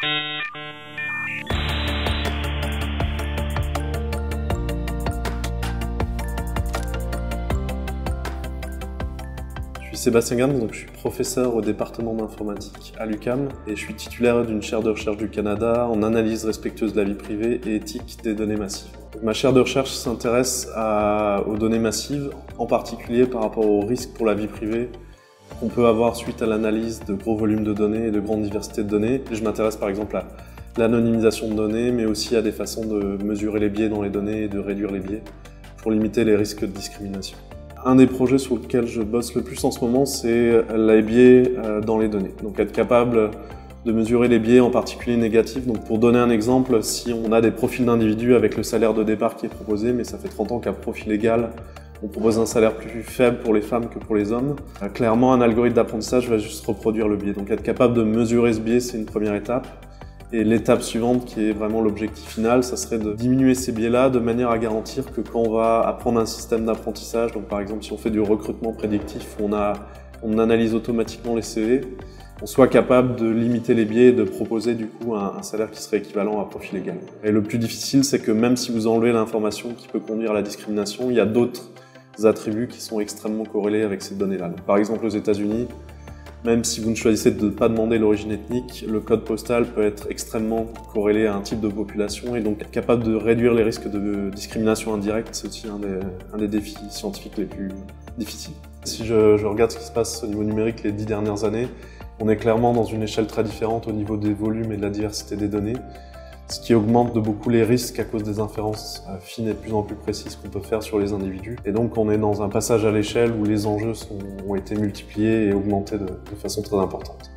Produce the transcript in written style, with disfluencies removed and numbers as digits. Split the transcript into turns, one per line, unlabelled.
Je suis Sébastien Gams, donc je suis professeur au département d'informatique à l'UQAM et je suis titulaire d'une chaire de recherche du Canada en analyse respectueuse de la vie privée et éthique des données massives. Donc, ma chaire de recherche s'intéresse aux données massives, en particulier par rapport aux risques pour la vie privée qu'on peut avoir suite à l'analyse de gros volumes de données et de grandes diversités de données. Je m'intéresse par exemple à l'anonymisation de données, mais aussi à des façons de mesurer les biais dans les données et de réduire les biais pour limiter les risques de discrimination. Un des projets sur lequel je bosse le plus en ce moment, c'est les biais dans les données. Donc être capable de mesurer les biais, en particulier négatifs. Donc pour donner un exemple, si on a des profils d'individus avec le salaire de départ qui est proposé, mais ça fait 30 ans qu'à profil égal, on propose un salaire plus faible pour les femmes que pour les hommes, clairement un algorithme d'apprentissage va juste reproduire le biais. Donc être capable de mesurer ce biais, c'est une première étape. Et l'étape suivante, qui est vraiment l'objectif final, ça serait de diminuer ces biais-là de manière à garantir que quand on va apprendre un système d'apprentissage, donc par exemple si on fait du recrutement prédictif, on analyse automatiquement les CV, on soit capable de limiter les biais et de proposer du coup un salaire qui serait équivalent à profil égal. Et le plus difficile, c'est que même si vous enlevez l'information qui peut conduire à la discrimination, il y a d'autres attributs qui sont extrêmement corrélés avec ces données-là. Par exemple aux États-Unis, même si vous ne choisissez de ne pas demander l'origine ethnique, le code postal peut être extrêmement corrélé à un type de population et donc être capable de réduire les risques de discrimination indirecte, c'est aussi un des défis scientifiques les plus difficiles. Si je regarde ce qui se passe au niveau numérique les 10 dernières années, on est clairement dans une échelle très différente au niveau des volumes et de la diversité des données, ce qui augmente de beaucoup les risques à cause des inférences fines et de plus en plus précises qu'on peut faire sur les individus. Et donc on est dans un passage à l'échelle où les enjeux ont été multipliés et augmentés de façon très importante.